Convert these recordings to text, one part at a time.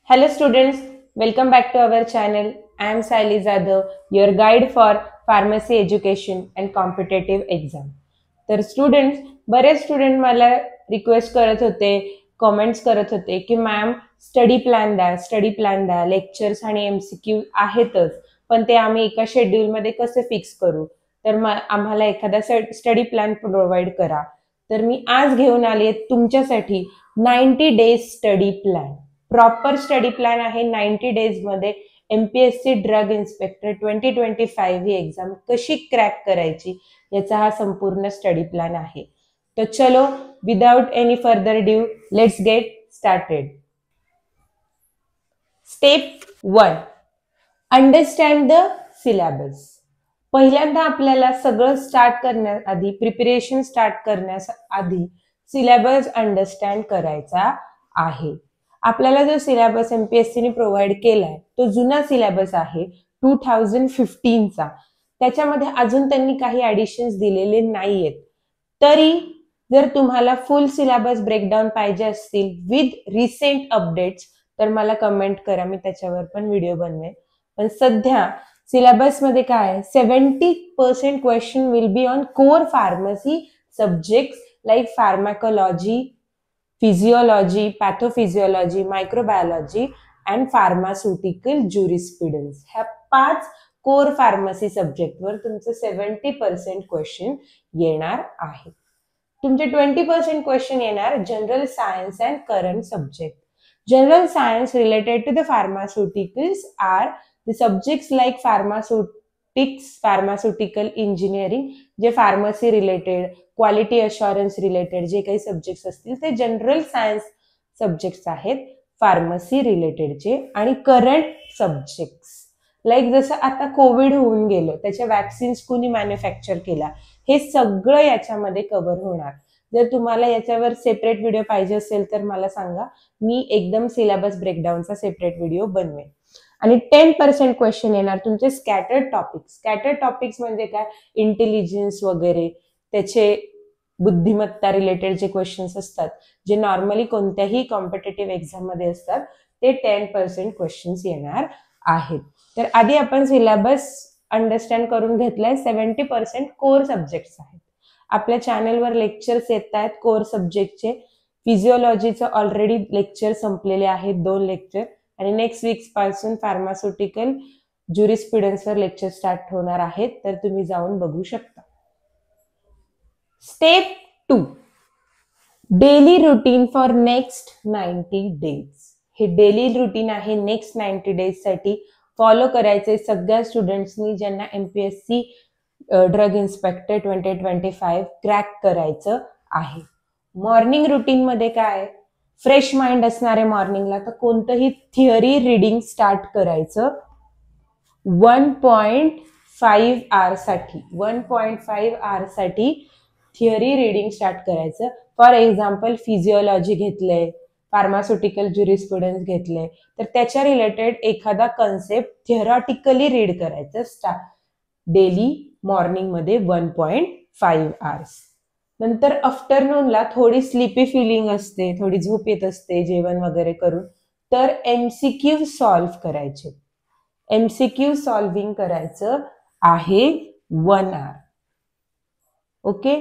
Hello students, welcome back to our channel. I am Saili Jadhav, your guide for pharmacy education and competitive exam. तर students बरेच student मला request करत होते, comments करत होते की मॅम स्टडी प्लॅन द्या, लेक्चर्स आणि MCQ आहेतच, पण ते आम्ही एका शेड्यूलमध्ये कसे फिक्स करू, तर आम्हाला एखादा स्टडी प्लॅन प्रोव्हाइड करा. तर मी आज घेऊन आली आहे तुमच्यासाठी 90 days study plan. Proper study plan आहे. 90 डेज मध्ये MPSC ड्रग इन्स्पेक्टर 2025 ही एक्झाम कशी क्रॅक करायची याचा हा संपूर्ण स्टडी प्लॅन आहे. तर चलो without any further due let's get started. Step 1, understand the syllabus. पहिल्यांदा आपल्याला सगळं स्टार्ट करण्याआधी, प्रिपरेशन स्टार्ट करण्याआधी सिलेबस अंडरस्टँड करायचा आहे. आपल्याला जो सिलेबस MPSC ने प्रोव्हाइड केलाय तो जुना सिलेबस आहे 2015 चा. त्याच्यामध्ये अजून त्यांनी काही ऍडिशन्स दिलेले नाहीयेत. तरी जर तुम्हाला फुल सिलेबस ब्रेकडाऊन पाहिजे असतील विथ रिसेंट अपडेट्स तर मला कमेंट करा, मी त्याच्यावर पण व्हिडिओ बनवेन. पण सध्या सिलेबस मध्ये काय 70% question will be on core pharmacy subjects like pharmacology, physiology, pathophysiology, microbiology and pharmaceutical jurisprudence. ह्या 5 कोर फार्मसी सब्जेक्टवर तुमचे 70% क्वेश्चन येणार आहे. तुमचे 20% क्वेश्चन येणार general science and current subject. General science related to the pharmaceuticals are the subjects like pharmaceutical engineering, जे pharmacy related, quality assurance related जे काही subjects असतील ते जनरल सायन्स सब्जेक्ट्स आहेत फार्मसी रिलेटेडचे. आणि करंट सब्जेक्ट्स लाईक जसं आता कोविड होऊन गेलं, त्याच्या वॅक्सिन्स कुणी मॅन्युफॅक्चर केला, हे सगळं याच्यामध्ये कव्हर होणार. जर तुम्हाला याच्यावर सेपरेट व्हिडिओ पाहिजे असेल तर मला सांगा, मी एकदम सिलेबस ब्रेकडाऊनचा सेपरेट व्हिडिओ बनवेन. आणि 10% क्वेश्चन येणार तुमचे स्कॅटर्ड टॉपिक्स. स्कॅटर्ड टॉपिक्स म्हणजे काय, इंटेलिजन्स वगैरे, त्याचे बुद्धिमत्ता रिलेटेड जे क्वेश्चन्स असतात जे नॉर्मली कोणत्याही कॉम्पिटेटिव्ह एक्झाम मध्ये असतात ते 10% क्वेश्चन्स येणार आहेत. तर आधी आपण सिलेबस अंडरस्टँड करून घेतलाय. 70% कोर सब्जेक्ट्स आहेत. आपल्या चॅनलवर लेक्चर्स येत आहेत कोर सब्जेक्टचे. फिजिओलॉजीचं ऑलरेडी लेक्चर संपलेले आहेत, 2 लेक्चर, आणि नेक्स्ट वीक पासून फार्मास्युटिकल ज्युरिस्प्रुडन्सवर लेक्चर स्टार्ट होणार आहेत, तर तुम्ही जाऊन बघू शकता. Step 2, daily routine for next 90 days. हे डेली रुटीन आहे नेक्स्ट 90 डेज साठी फॉलो करायचे सगळ्या स्टुडंट्सनी ज्यांना MPSC ड्रग इन्स्पेक्टर 2025 क्रॅक करायचं आहे. मॉर्निंग रुटीन मध्ये काय, फ्रेश माइंड असणारे मॉर्निंगला तर कोणतंही थिअरी रिडिंग स्टार्ट करायचं 1.5 आवर्ससाठी. 1.5 आवर्ससाठी थिअरी रिडिंग स्टार्ट करायचं. फॉर एक्झाम्पल फिजिओलॉजी घेतलंय, फार्मास्युटिकल ज्युरिस्प्रुडन्स घेतलंय, तर त्याच्या रिलेटेड एखादा कन्सेप्ट थिअरॉटिकली रीड करायचं डेली मॉर्निंग मध्ये 1.5 आवर्स. नंतर आफ्टरनूनला थोडी स्लीपी फिलिंग असते, थोडी झोप येत असते जेवण वगैरे करून, तर MCQ सॉल्व्ह करायचे. MCQ सॉल्विंग करायचं आहे 1 आवर. ओके.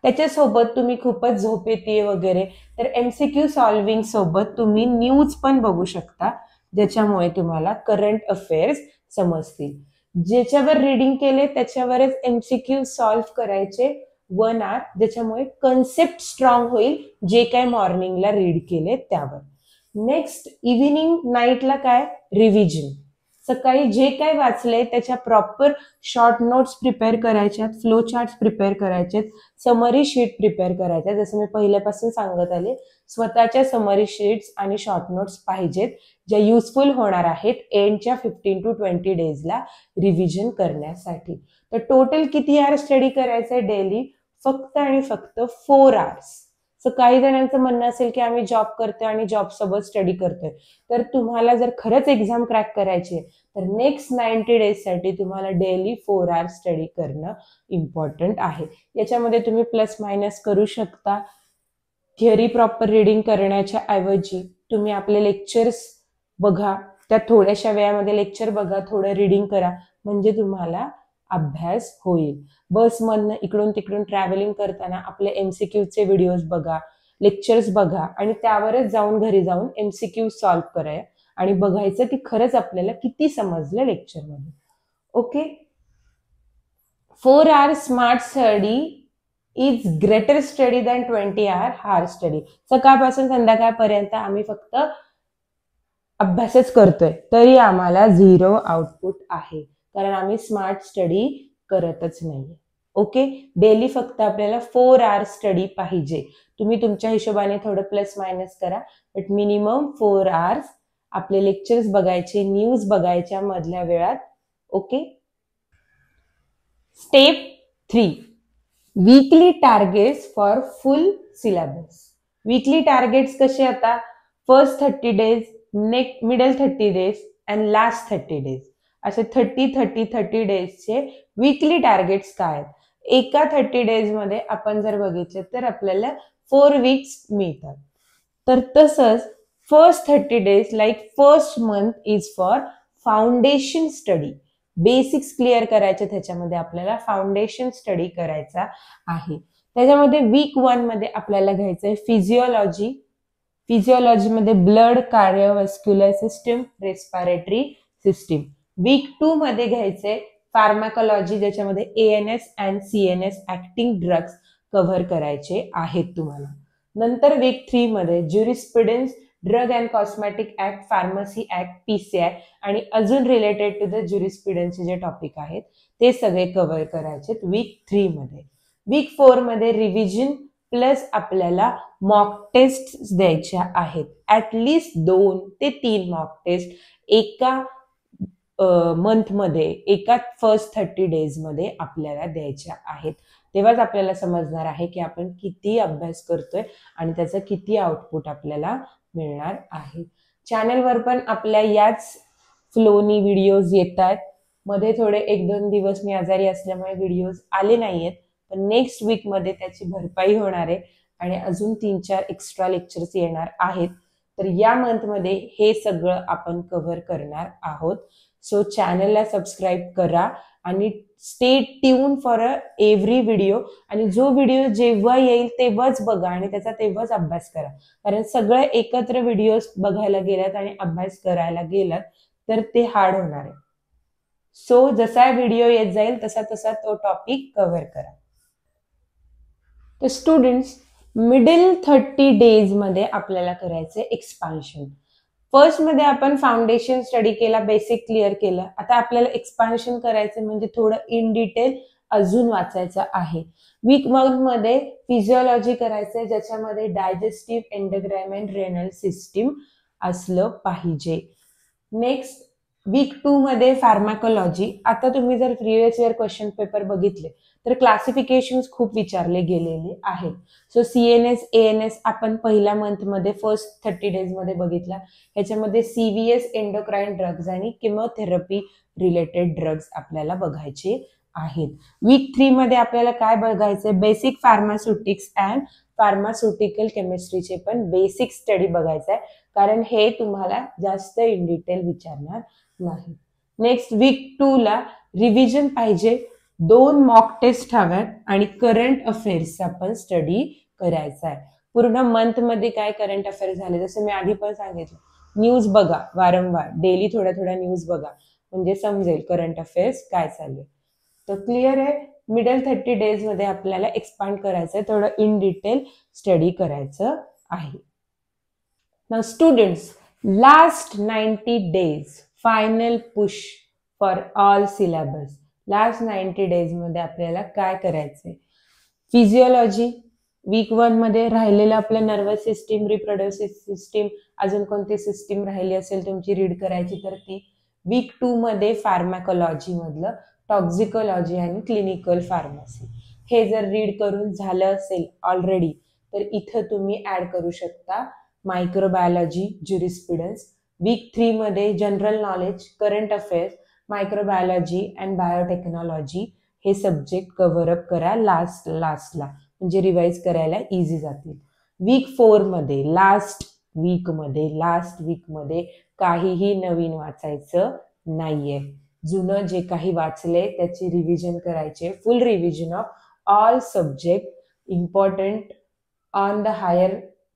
त्याच्यासोबत तुम्ही खूपच झोप येते वगैरे तर MCQ सॉल्विंग सोबत तुम्ही न्यूज पण बघू शकता, ज्याच्यामुळे तुम्हाला करंट अफेअर्स समजतील. ज्याच्यावर रिडिंग केले त्याच्यावरच MCQ सॉल्व्ह करायचे 1 आवर, ज्याच्यामुळे कन्सेप्ट स्ट्रॉंग होईल जे काय मॉर्निंगला रीड केले त्यावर. नेक्स्ट इव्हिनिंग नाईटला काय, रिव्हिजन. सकाळी जे काय वाचले त्याच्या प्रॉपर शॉर्ट नोट्स प्रिपेअर करायच्यात, फ्लो चार्ट्स प्रिपेअर करायचेत, समरी शीट प्रिपेअर करायच्या. जसं मी पहिल्यापासून सांगत आले, स्वतःच्या समरी शीट्स आणि शॉर्ट नोट्स पाहिजेत ज्या युजफुल होणार आहेत एंडच्या 15 to 20 डेजला रिव्हिजन करण्यासाठी. तर टोटल किती आवर स्टडी करायचंय डेली, फक्त आणि फक्त 4 आवर्स. सो काही जणांचं म्हणणं असेल की आम्ही जॉब करतोय आणि जॉब सोबत स्टडी करतोय, तर तुम्हाला जर खरंच एक्झाम क्रॅक करायची आहे तर नेक्स्ट 90 डेज साठी तुम्हाला डेली 4 आवर्स स्टडी करणं इम्पॉर्टंट आहे. याच्यामध्ये तुम्ही प्लस मायनस करू शकता. थिअरी प्रॉपर रिडिंग करण्याच्या ऐवजी तुम्ही आपले लेक्चर्स बघा, त्या थोड्याशा वेळामध्ये लेक्चर बघा, थोडं रीडिंग करा, म्हणजे तुम्हाला अभ्यास होईल. बसमधनं इकडून तिकडून ट्रॅव्हलिंग करताना आपले MCQचे व्हिडिओज बघा, लेक्चर्स बघा आणि त्यावरच जाऊन घरी जाऊन MCQ सॉल्व्ह करा आणि बघायचं की खरंच आपल्याला किती समजलं लेक्चरमध्ये. Okay. 4 hours smart study is greater study than 20 hour hard study. सकाळपासून संध्याकाळपर्यंत आम्ही फक्त अभ्यासच करतोय तरी आम्हाला 0 आउटपुट आहे, कारण आम्ही स्मार्ट स्टडी करतच नाहीये. ओके. डेली फक्त आपल्याला 4 hours स्टडी पाहिजे. तुम्ही तुमच्या हिशोबाने थोडं प्लस मायनस करा, बट मिनिमम 4 hours आपले लेक्चर्स बघायचे, न्यूज बघायच्या मधल्या वेळात. Okay. Step 3, weekly targets for full syllabus. Weekly targets कसे? आता first 30 days, middle 30 days and last 30 days असे 30 डेजचे वीकली टार्गेट्स काय आहेत? एका 30 days मध्ये आपण जर बघितले तर आपल्याला 4 weeks मिळतात. तर तसंच first 30 days like first month is for foundation study. Basics clear करायचे, त्याच्यामध्ये आपल्याला फाउंडेशन स्टडी करायचा आहे. त्याच्यामध्ये वीक 1 मध्ये आपल्याला घ्यायचंय फिजिओलॉजी. फिजिओलॉजीमध्ये blood, cardiovascular system, respiratory system. Week 2 मध्ये घ्यायचंय फार्माकोलॉजी, ज्याच्यामध्ये ANS and CNS acting drugs cover करायचे आहेत तुम्हाला. नंतर वीक 3 मध्ये jurisprudence, drug and cosmetic act, pharmacy act, PCI आणि अजून रिलेटेड टू द ज्युरिस्प्रुडन्सचे जे टॉपिक आहेत ते सगळे कव्हर करायचे वीक 3 मध्ये. वीक 4 मध्ये रिव्हिजन प्लस आपल्याला मॉक टेस्ट द्यायच्या आहेत. ऍटलिस्ट 2 ते 3 मॉक टेस्ट एका मंथमध्ये, एका फर्स्ट 30 days मध्ये आपल्याला द्यायच्या आहेत. तेव्हाच आपल्याला समजणार आहे की आपण किती अभ्यास करतोय आणि त्याचं किती आउटपुट आपल्याला मिळणार आहे. चॅनलवर पण आपल्या याच फ्लोनी व्हिडिओज येत आहेत. मध्ये थोडे 1-2 दिवस मी आजारी असल्यामुळे व्हिडिओज आले नाहीयेत, पण नेक्स्ट वीक मध्ये त्याची भरपाई होणार आहे आणि अजून 3-4 एक्स्ट्रा लेक्चर्स येणार आहेत. तर या मंथ मध्ये हे सगळं आपण कव्हर करणार आहोत. सो चॅनलला सबस्क्राईब करा आणि stay tune for every video. आणि जो व्हिडिओ जेव्हा येईल तेव्हाच बघा आणि त्याचा तेव्हाच अभ्यास करा, कारण सगळे एकत्र व्हिडिओज बघायला गेलात आणि अभ्यास करायला गेलात तर ते हार्ड होणार आहे. सो जसा व्हिडिओ येत जाईल तसा तसा तो टॉपिक कव्हर करा. तर स्टुडंट्स, मिडल 30 days मध्ये आपल्याला करायचे एक्सपान्शन. फर्स्ट मध्ये आपण फाउंडेशन स्टडी केला, बेसिक क्लिअर केलं. आता आपल्याला एक्सपान्शन करायचं म्हणजे थोडं इन डिटेल अजून वाचायचं आहे. वीक 1 मध्ये फिजिओलॉजी करायचंय, ज्याच्यामध्ये digestive, endocrine and renal system असलं पाहिजे. नेक्स्ट वीक 2 मध्ये फार्माकोलॉजी. आता तुम्ही जर प्रिव्हियस इयर क्वेश्चन पेपर बघितले तर क्लासिफिकेशन खूप विचारले गेलेले आहेत. सो CNS, ANS आपण पहिल्या मंथ मध्ये फर्स्ट 30 days मध्ये बघितला. ह्याच्यामध्ये CVS, एंडोक्राइन ड्रग्ज आणि किमोथेरपी रिलेटेड ड्रग्ज आपल्याला बघायचे आहेत. वीक 3 मध्ये आपल्याला काय बघायचंय? बेसिक फार्मास्युटिक्स अँड फार्मास्युटिकल केमिस्ट्रीचे पण बेसिक स्टडी बघायचं आहे, कारण हे तुम्हाला जास्त इन डिटेल विचारणार नाही. नेक्स्ट वीक 2 ला रिव्हिजन पाहिजे, 2 मॉक टेस्ट हव्यात आणि करंट अफेअर्सचा पण स्टडी करायचा आहे. पूर्ण मंथ मध्ये काय करंट अफेअर्स झाले, जसं मी आधी पण सांगितलं, न्यूज बघा वारंवार, डेली थोड्या न्यूज बघा, म्हणजे समजेल करंट अफेअर्स काय चालू. तर क्लिअर आहे. मिडल 30 days मध्ये आपल्याला एक्सपांड करायचंय, थोडं इन डिटेल स्टडी करायचं आहे. Now students, last 90 days final push for all syllabus. Last 90 days मध्ये आपल्याला काय करायचंय? फिजिओलॉजी वीक 1 मध्ये राहिलेलं आपलं नर्वस सिस्टीम, रिप्रोडक्टिव्ह सिस्टीम, अजून कोणती सिस्टीम राहिली असेल तुमची रीड करायची तर ती. वीक 2 मध्ये फार्माकोलॉजी मधलं टॉक्झिकोलॉजी आणि क्लिनिकल फार्मसी. हे जर रीड करून झालं असेल ऑलरेडी तर इथं तुम्ही ऍड करू शकता मायक्रोबायोलॉजी, ज्युरिस्प्रुडन्स. वीक 3 मध्ये general knowledge, current affairs, microbiology and biotechnology हे सब्जेक्ट कव्हर अप करा लास्टला, म्हणजे रिवाइज करायला इझी जातील. वीक 4 मध्ये लास्ट वीकमध्ये, लास्ट वीकमध्ये काहीही नवीन वाचायचं नाहीये. जुनं जे काही वाचले त्याची रिव्हिजन करायचे, full revision of all subject important on the higher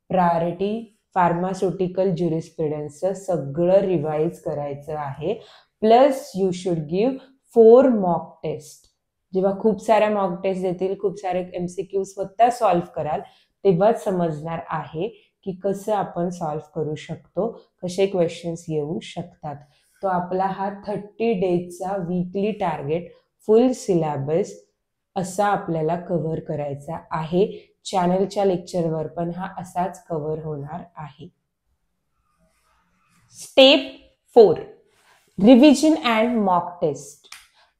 priority pharmaceutical ज्युरिस्प्रुडन्सचं सगळं रिवाइज करायचं आहे. Plus you should give 4 mock test. जेव्हा खूप साऱ्या मॉक टेस्ट देतील, खूप सारे MCQ स्वतः सॉल्व्ह कराल, तेव्हाच समजणार आहे की कसं आपण सॉल्व्ह करू शकतो, कसे क्वेश्चन्स येऊ शकतात. तो आपला हा 30 डेजचा वीकली टार्गेट, फुल सिलेबस असा आपल्याला कव्हर करायचा आहे. चॅनलच्या लेक्चरवर पण हा असाच कव्हर होणार आहे. Step 4 revision and mock test.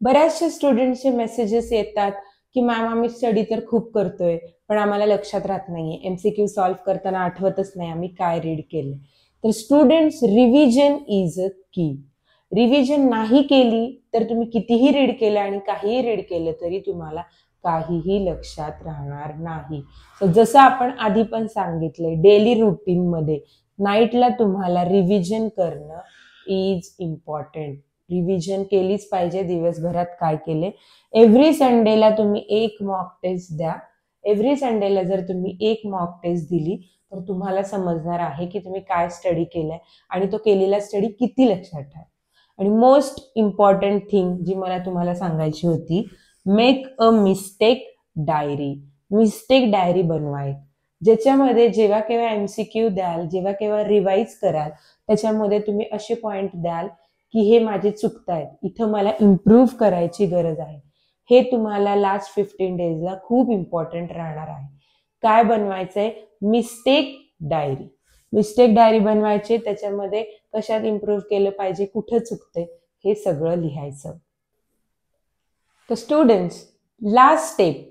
बऱ्याचशा स्टुडंट्सचे मेसेजेस येतात की मॅम आम्ही स्टडी तर खूप करतोय पण आम्हाला लक्षात राहत नाहीये, MCQ सॉल्व्ह करताना आठवतच नाही आम्ही काय रीड केले. तर स्टुडंट्स, रिव्हिजन इज अ की. रिव्हिजन नाही केली तर तुम्ही कितीही रीड केलं आणि काहीही रीड केलं तरी तुम्हाला काहीही लक्षात राहणार नाही. सो जसं आपण आधी पण सांगितलंय, डेली रुटीनमध्ये नाईटला तुम्हाला रिव्हिजन करणं इज इम्पॉर्टंट. रिव्हिजन केलीच पाहिजे दिवसभरात काय केले. एव्हरी संडेला तुम्ही एक मॉक टेस्ट द्या. एव्हरी संडेला जर तुम्ही एक मॉक टेस्ट दिली तर तुम्हाला समजणार आहे की तुम्ही काय स्टडी केलंय आणि तो केलेला स्टडी किती लक्षात ठेवा. आणि मोस्ट इम्पॉर्टंट थिंग जी मला तुम्हाला सांगायची होती, make a mistake diary. Mistake diary बनवाय, ज्याच्यामध्ये जेव्हा केव्हा MCQ द्याल, जेव्हा केव्हा रिवाइज कराल, त्याच्यामध्ये तुम्ही असे पॉइंट द्याल की हे माझे चुकतायत, इथं मला इम्प्रूव्ह करायची गरज आहे. हे तुम्हाला लास्ट 15 डेजला खूप इम्पॉर्टंट राहणार आहे. काय बनवायचंय? Mistake diary. मिस्टेक डायरी बनवायचे, त्याच्यामध्ये कशात इम्प्रूव्ह केलं पाहिजे, कुठं चुकते हे सगळं लिहायचं. तर students, last step,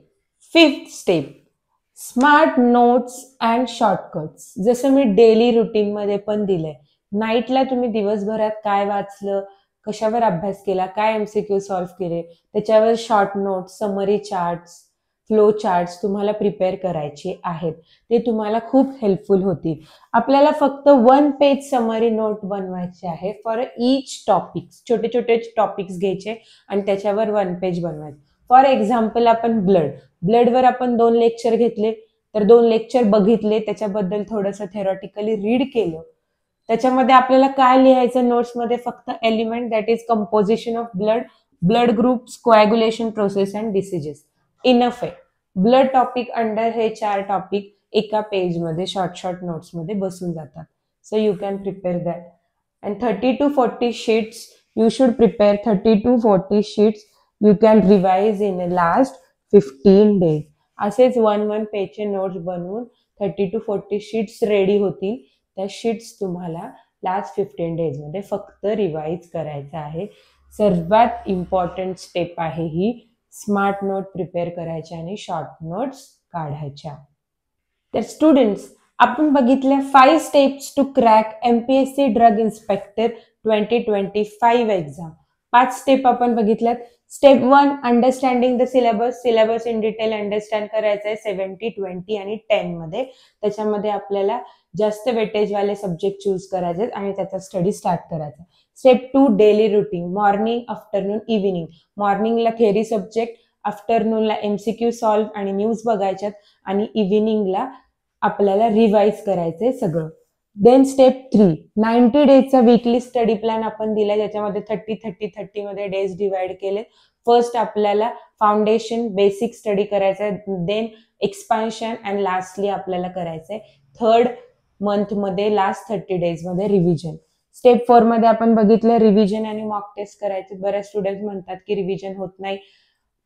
5th step, smart notes and shortcuts. जसं मी डेली रुटीनमध्ये पण दिलंय, नाईटला तुम्ही दिवसभरात काय वाचलं, कशावर अभ्यास केला, काय MCQ सॉल्व्ह केले, त्याच्यावर short notes, summary charts, flow charts तुम्हाला प्रिपेअर करायचे आहेत. ते तुम्हाला खूप हेल्पफुल होतील. आपल्याला फक्त 1 पेज समरी नोट बनवायचे आहे फॉर ईच टॉपिक्स. छोटे छोटे टॉपिक्स घ्यायचे आणि त्याच्यावर 1 पेज बनवायचे. फॉर एक्झाम्पल आपण ब्लडवर आपण 2 लेक्चर घेतले, तर 2 लेक्चर बघितले, त्याच्याबद्दल थोडंसं थेरॉटिकली रीड केलं. त्याच्यामध्ये आपल्याला काय लिहायचं नोट्समध्ये? फक्त element, that is composition of blood, blood groups, coagulation process and diseases. Enough आहे. ब्लड टॉपिक अंडर हे 4 टॉपिक एका पेजमध्ये शॉर्ट नोट्समध्ये बसून जातात. So you can prepare that. And 30 to 40 sheets you should prepare. 30 to 40 sheets you can revise in last 15 days. असेच 1 पेजचे notes बनवून 30 to 40 sheets ready होतील. त्या शीट्स तुम्हाला लास्ट 15 डेजमध्ये फक्त रिवाइज करायचं आहे. सर्वात इम्पॉर्टंट स्टेप आहे ही. स्मार्ट नोट प्रिपेअर करायच्या आणि शॉर्ट नोट्स काढायच्या. तर स्टुडंट्स, आपण बघितल्या 5 steps to crack MPSC drug inspector 2025 exam. 5 step आपण बघितल्यात. Step 1, understanding the syllabus. Syllabus in detail understand करायचं आहे 70, 20 आणि 10 मध्ये. त्याच्यामध्ये आपल्याला जास्त वेटेजवाले सब्जेक्ट चूज करायचे आणि त्याचा स्टडी स्टार्ट करायचा. Step 2, daily routine. Morning, afternoon, evening. मॉर्निंगला थेअरी सब्जेक्ट, आफ्टरनूनला MCQ सॉल्व्ह आणि न्यूज बघायच्यात आणि इव्हिनिंगला आपल्याला रिवाइज करायचंय सगळं. देन स्टेप 3, 90 डेजचा वीकली स्टडी प्लॅन आपण दिलाय, ज्याच्यामध्ये 30 मध्ये डेज डिवाइड केले. फर्स्ट आपल्याला फाउंडेशन, बेसिक स्टडी करायचंय, देन एक्सपान्शन अँड लास्टली आपल्याला करायचंय 3rd मंथमध्ये लास्ट 30 डेजमध्ये रिव्हिजन. स्टेप 4 मध्ये आपण बघितलं रिव्हिजन आणि मॉक टेस्ट करायचे. बऱ्याच स्टुडंट म्हणतात की रिव्हिजन होत नाही,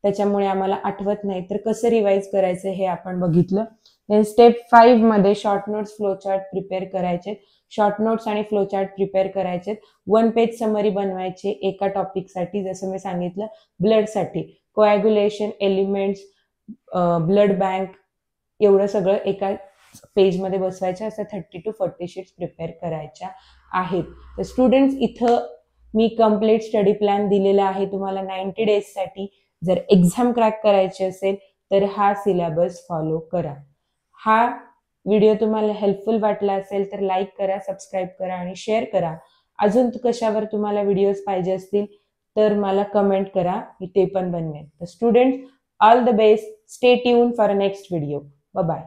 त्याच्यामुळे आम्हाला आठवत नाही, तर कसं रिवाइज करायचं हे आपण बघितलं. देन स्टेप 5 मध्ये short notes, flow chart prepare करायचे. शॉर्ट नोट्स आणि फ्लो चार्ट प्रिपेअर करायचे. 1 पेज समरी बनवायचे एका टॉपिकसाठी. जसं मी सांगितलं, ब्लडसाठी कोॲग्युलेशन, एलिमेंट्स, ब्लड बँक, एवढं सगळं एका पेजमध्ये बसवायचं. असं 30 to 40 शीट्स प्रिपेअर करायच्या आहेत. तर स्टुडंट्स, इथं मी कम्प्लीट स्टडी प्लॅन दिलेला आहे तुम्हाला 90 डेजसाठी. जर एक्झाम क्रॅक करायची असेल तर हा सिलेबस फॉलो करा. हा व्हिडिओ तुम्हाला हेल्पफुल वाटला असेल तर लाईक करा, सबस्क्राईब करा आणि शेअर करा. अजून कशावर तुम्हाला व्हिडिओज पाहिजे असतील तर मला कमेंट करा, मी ते पण बनवेन. तर students, all the best. Stay tune for next video. Bye bye.